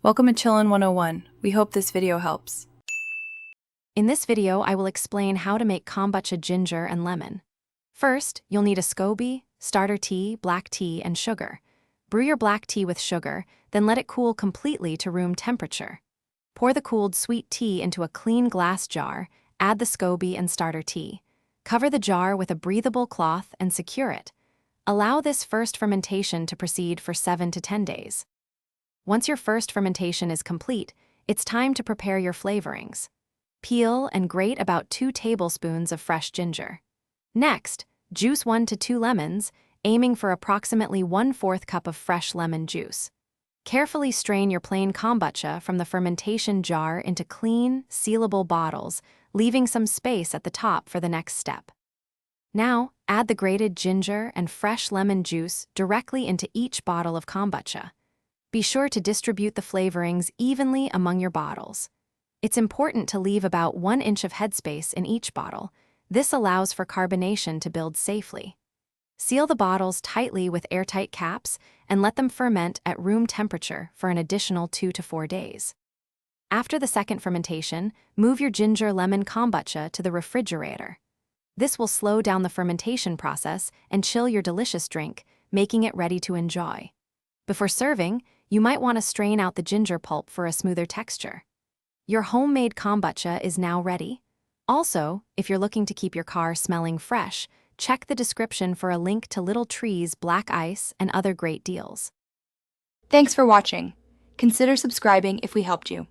Welcome to Chillin' 101. We hope this video helps. In this video, I will explain how to make kombucha ginger and lemon. First, you'll need a SCOBY, starter tea, black tea, and sugar. Brew your black tea with sugar, then let it cool completely to room temperature. Pour the cooled sweet tea into a clean glass jar, add the SCOBY and starter tea. Cover the jar with a breathable cloth and secure it. Allow this first fermentation to proceed for 7 to 10 days. Once your first fermentation is complete, it's time to prepare your flavorings. Peel and grate about 2 tablespoons of fresh ginger. Next, juice 1 to 2 lemons, aiming for approximately 1/4 cup of fresh lemon juice. Carefully strain your plain kombucha from the fermentation jar into clean, sealable bottles, leaving some space at the top for the next step. Now, add the grated ginger and fresh lemon juice directly into each bottle of kombucha. Be sure to distribute the flavorings evenly among your bottles. It's important to leave about 1 inch of headspace in each bottle. This allows for carbonation to build safely. Seal the bottles tightly with airtight caps and let them ferment at room temperature for an additional 2 to 4 days. After the second fermentation, move your ginger-lemon kombucha to the refrigerator. This will slow down the fermentation process and chill your delicious drink, making it ready to enjoy. Before serving, you might want to strain out the ginger pulp for a smoother texture. Your homemade kombucha is now ready. Also, if you're looking to keep your car smelling fresh, check the description for a link to Little Tree's black ice and other great deals. Thanks for watching. Consider subscribing if we helped you.